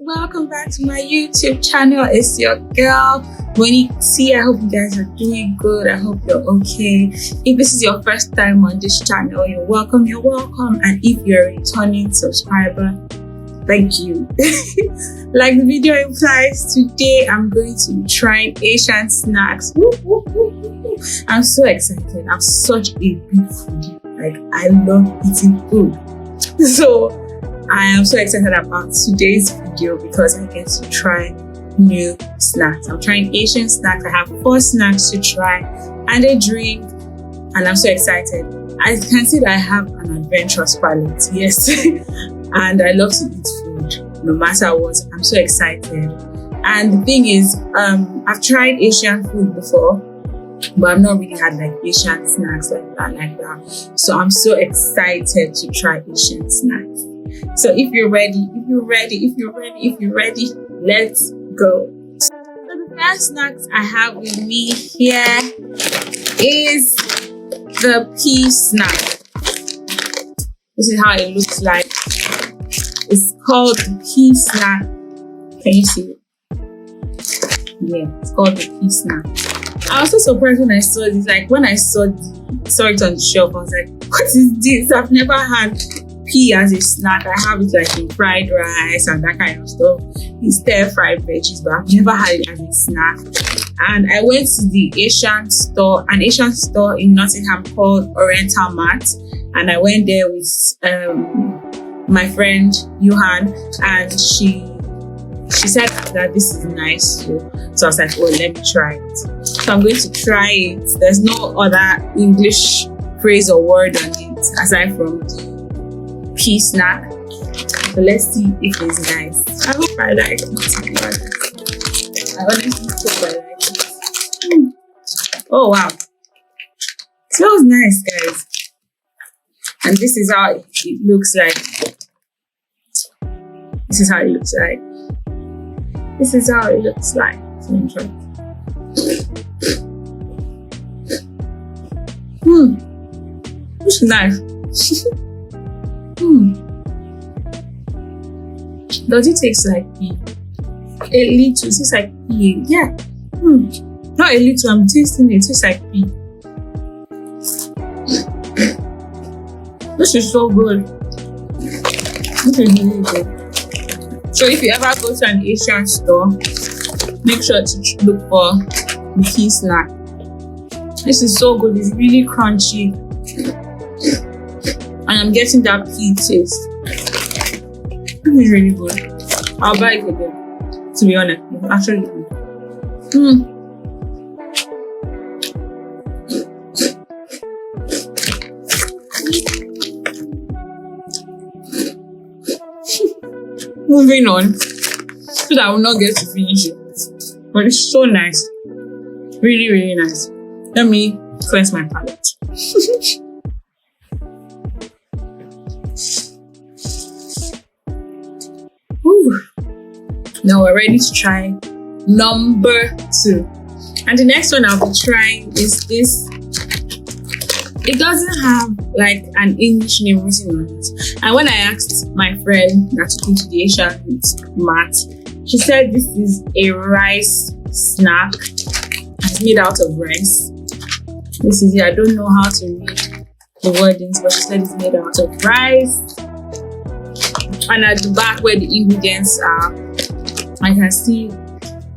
welcome back to my YouTube channel. It's your girl Bonnie. I hope you guys are doing good. I hope you're okay. If this is your first time on this channel, you're welcome. And if you're a returning subscriber, thank you. Like the video implies, today I'm going to be trying Asian snacks. I'm so excited. I'm such a big foodie. Like, I love eating food. So I am so excited about today's video because I get to try new snacks. I'm trying Asian snacks. I have 4 snacks to try and a drink, and I'm so excited. I can see that I have an adventurous palate, yes. And I love to eat food no matter what. I'm so excited. And the thing is, I've tried Asian food before, but I've not really had like Asian snacks like that. So I'm so excited to try Asian snacks. So if you're ready, let's go. So the first snacks I have with me here is the pea snack. This is how it looks like. It's called the pea snack. Can you see it? Yeah, it's called the pea snack. I was so surprised when I saw this. Like, when I saw it on the shelf, I was like, what is this? I've never had pea as a snack. I have it like in fried rice and that kind of stuff, in stir-fried veggies, but I've never had it as a snack. And I went to the Asian store in Nottingham called Oriental Mart, and I went there with my friend Johan, and she said that this is nice too. So I was like, oh, let me try it. So I'm going to try it. There's no other English phrase or word on it aside from the pea snack. So let's see if it's nice. I hope I like it. I honestly hope I like it. Oh wow. It smells nice, guys. And this is how it looks like. This is how it looks like. So enjoy it. It's nice. Does it taste like pea? A little. It tastes like pea. Yeah. Not a little. I'm tasting it. It tastes like pea. This is so good. This is really good. So if you ever go to an Asian store, make sure to look for the pea snack. This is so good. It's really crunchy. And I'm getting that pea taste. This is really good. I'll buy it again. To be honest, it's actually good. Moving on, so that I will not get to finish it. But it's so nice. Really, really nice. Let me cleanse my palate. Now we're ready to try number 2. And the next one I'll be trying is this. It doesn't have like an English name written on it. And when I asked my friend that took me to the Asian Mart, she said this is a rice snack. It's made out of rice. This is it. I don't know how to read the wordings, but she said it's made out of rice. And at the back where the ingredients are, I can see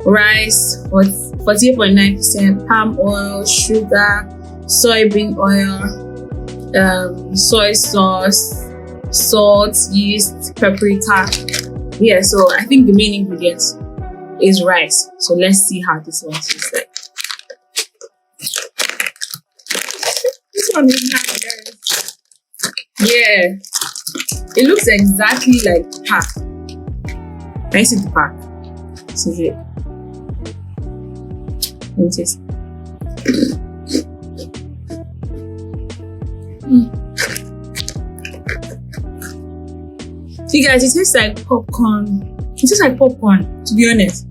rice, 48.9%, palm oil, sugar, soybean oil, soy sauce, salt, yeast, paprika. Yeah, so I think the main ingredients is rice. So let's see how this one tastes like. This one is nice, guys. Yeah, it looks exactly like the pack. Can you see the pack? This is it. Let me taste. See guys, it tastes like popcorn. It tastes like popcorn, to be honest.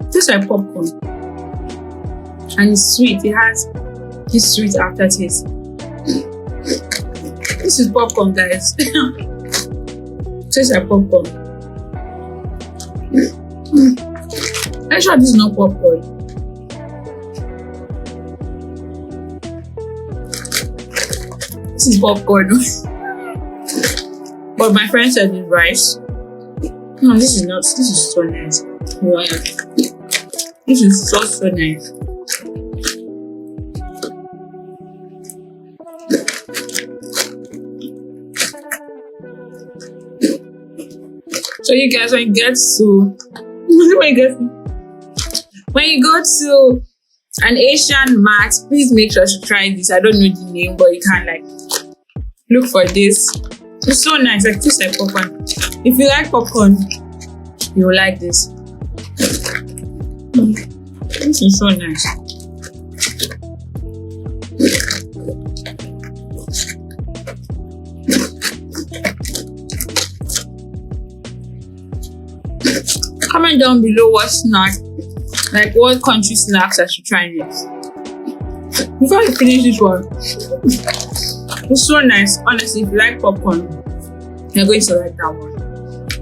It tastes like popcorn. And it's sweet. It has this sweet aftertaste. This is popcorn, guys. Tastes like popcorn. I'm sure this is not popcorn. This is popcorn. But my friend said it's rice. No, this is not. This is so nice. Wow. This is so nice. So you guys, when you go to an Asian mart, please make sure to try this. I don't know the name, but you can like look for this. It's so nice. Like tastes like popcorn. If you like popcorn, you will like this. This is so nice. Comment down below what snack, like what country snacks I should try next. Before I finish this one, it's so nice. Honestly, if you like popcorn, you're going to like that one.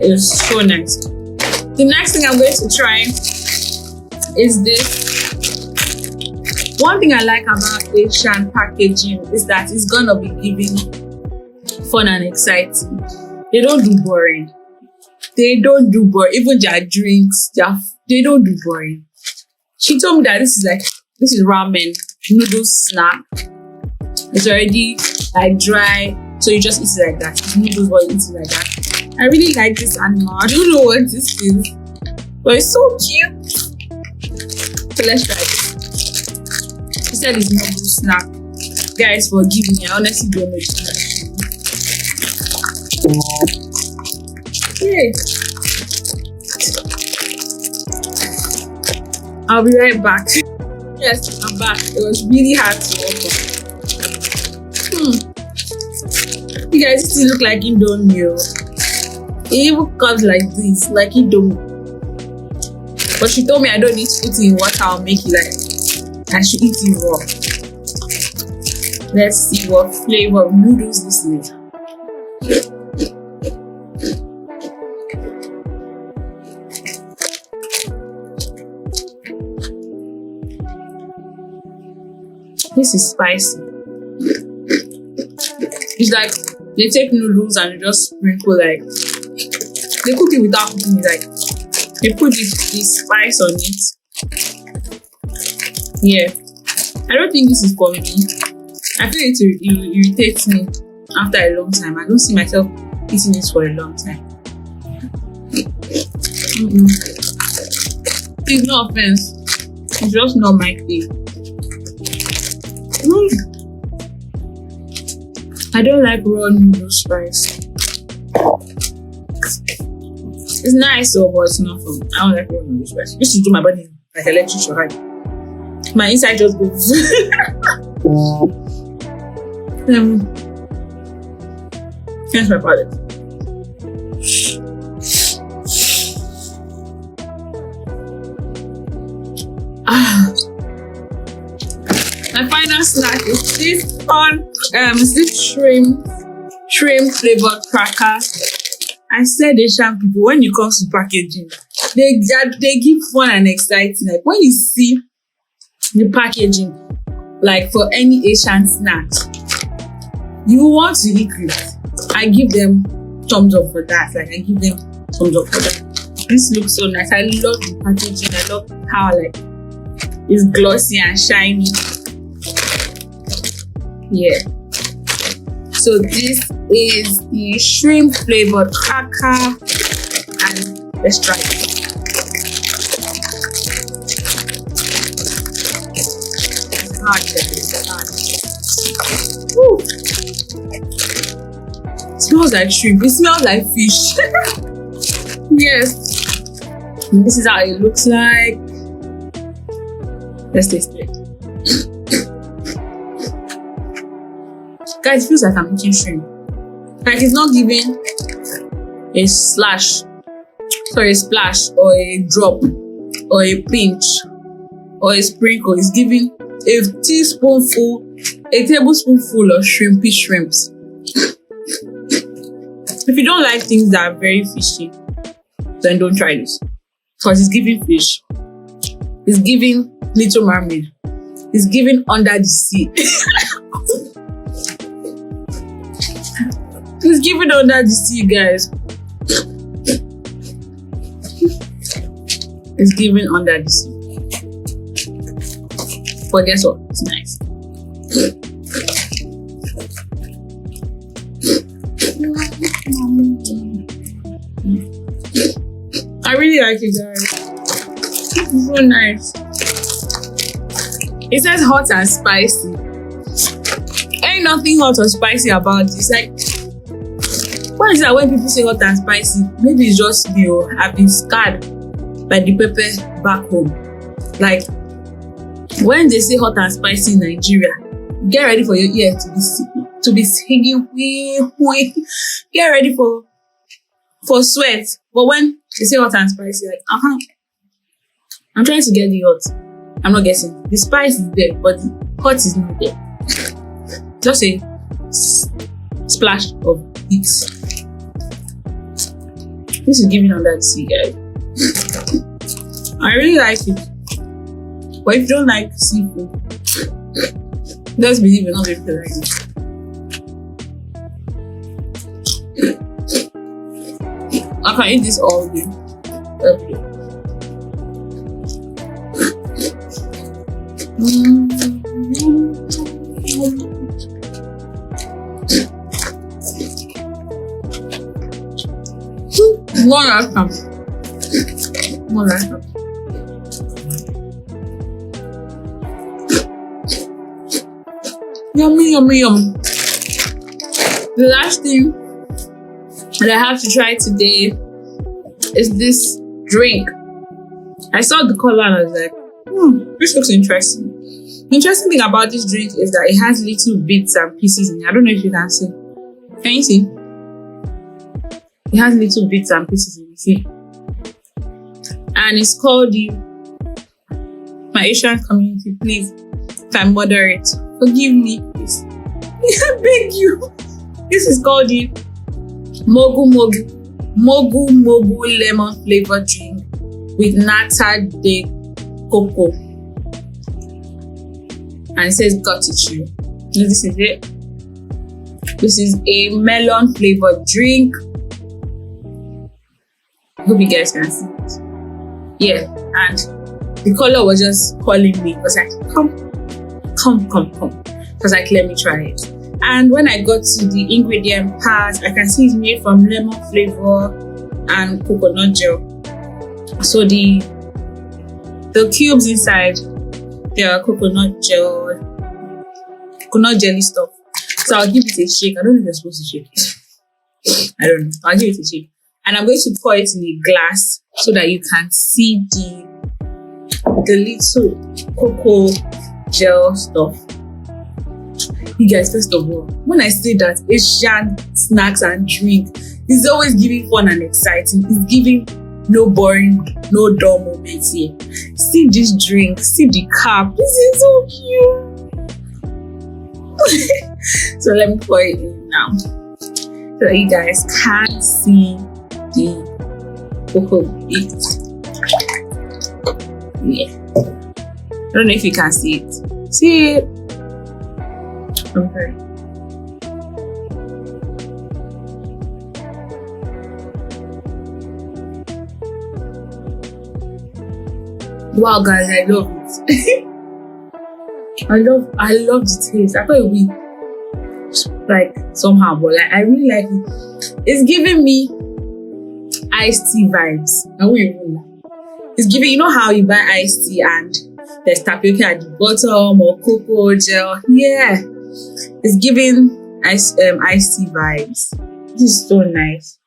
It's so nice. The next thing I'm going to try is this. One thing I like about Asian packaging is that it's gonna be giving fun and exciting. They don't do boring. They don't do boring. Even their drinks, they don't do boring. She told me that this is ramen noodles snack. It's already like dry, so you just eat it like that. It's noodles, but you eat it like that. I really like this animal. I don't know what this is, but it's so cute. So let's try it. She said it's noodles snack. Guys, forgive me. I honestly don't know this. Okay. I'll be right back. Yes, I'm back. It was really hard to open. You guys, this look like Indomie. It even comes like this, like Indomie. But she told me I don't need to put it in water. I'll make it like I should eat it raw. Let's see what flavor of noodles this is. This is spicy. It's like they take noodles and just sprinkle they cook it without cooking it, like they put this spice on it. Yeah, I don't think this is for me. I feel it irritates me after a long time. I don't see myself eating this for a long time. It's no offense. It's just not my thing. I don't like raw noodle spice. It's nice though, but it's not for me. I don't like raw noodle spice. This is do my body like electric shock. My inside just goes. Here's my palate. My final snack is this fun, this shrimp flavored cracker. I said Asian people, when it comes to packaging, they give fun and exciting. Like when you see the packaging, like for any Asian snacks, you want to eat it. I give them thumbs up for that. Like I give them thumbs up for that. This looks so nice. I love the packaging. I love how like it's glossy and shiny. Yeah. So this is the shrimp flavored cracker, and let's try it. It's hard. Woo. It smells like shrimp. It smells like fish. Yes. And this is how it looks like. Let's taste it. Guys, it feels like I'm eating shrimp. Like it's not giving a splash or a drop or a pinch or a sprinkle. It's giving a tablespoonful of shrimps. If you don't like things that are very fishy, then don't try this. Because it's giving fish. It's giving Little Mermaid. It's giving Under the Sea. It's giving Under the Sea, guys. It's giving Under the Sea. But guess what? It's nice. I really like it, guys. It's so nice. It says hot and spicy. Ain't nothing hot or spicy about this. Like, what is that when people say hot and spicy? Maybe it's just me, or I've been scarred by the pepper back home. Like, when they say hot and spicy in Nigeria, get ready for your ear to be singing. Get ready for sweat. But when they say hot and spicy, like, I'm trying to get the hot. I'm not getting. The spice is there, but the hot is not there. Just a splash of heat. This is giving Under the Sea, guys. I really like it. But if you don't like seafood, just believe you're not going to like it. I can eat this all day. Okay. One last time. Yummy, yummy, yum. The last thing that I have to try today is this drink. I saw the color and I was like, this looks interesting. The interesting thing about this drink is that it has little bits and pieces in it. I don't know if you can see. Can you see? It has little bits and pieces in it. See? And it's called the My Asian Community. Please, if I moderate, forgive me, please. I beg you. This is called the Mogu lemon flavored drink with nata de cocoa. And it says gratitude. This is it. This is a melon flavored drink. I hope you guys can see it. Yeah, and the color was just calling me. It was like, come. It was like, let me try it. And when I got to the ingredient part, I can see it's made from lemon flavor and coconut gel. So the cubes inside, they are coconut jelly stuff. So I'll give it a shake. I don't know if you're supposed to shake it. I don't know. I'll give it a shake. And I'm going to pour it in a glass so that you can see the little cocoa gel stuff. You guys, first of all, when I say that Asian snacks and drink, it's always giving fun and exciting. It's giving no boring, no dull moments here. See this drink, see the cup. This is so cute. So let me pour it in now, so that you guys can see the cocoa bit. Yeah. I don't know if you can see it. See it? Okay. Wow, guys, I love it. I love the taste. I thought it would be like somehow, but like I really like it. It's giving me iced tea vibes. I won't even lie. It's giving, you know how you buy iced tea and there's tapioca at the bottom or cocoa gel. Yeah, it's giving iced tea vibes. This is so nice.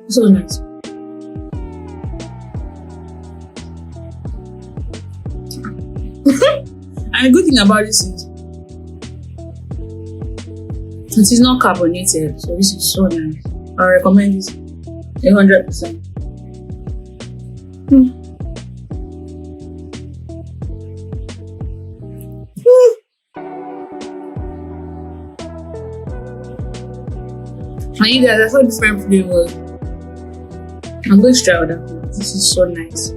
So nice. And the good thing about this is it is not carbonated, so this is so nice. I recommend this 100%. And you guys, I saw different flavors. I'm going to try other flavors. This is so nice.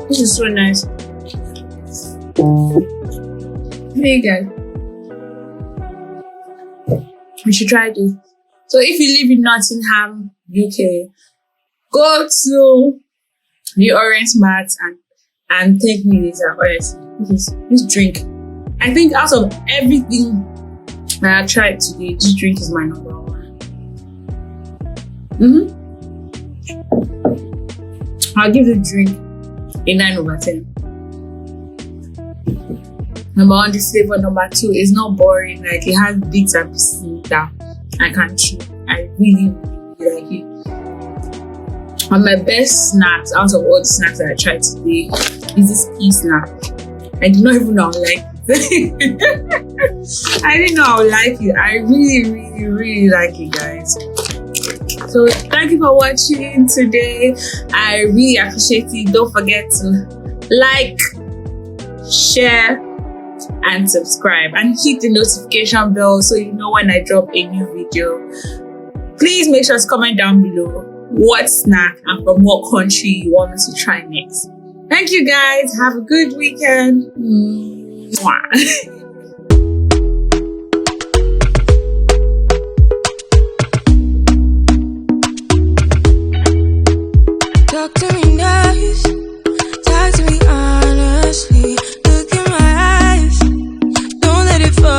This is so nice. Hey guys, we should try this. So if you live in Nottingham, UK, go to the Orange Mart and thank me later. Honestly, this drink, I think out of everything that I tried today, this drink is my number one. I'll give the drink a 9/10. Number one, the flavor. Number two, is not boring. Like, it has bits and pieces that I can chew. I really, really like it. And my best snacks out of all the snacks that I tried today is this pea snack. I did not even know I would like it. I didn't know I would like it. I really, really, really like it, guys. So thank you for watching today. I really appreciate it. Don't forget to like, share, and subscribe, and hit the notification bell so you know when I drop a new video. Please make sure to comment down below what snack and from what country you want me to try next. Thank you guys. Have a good weekend. Mwah.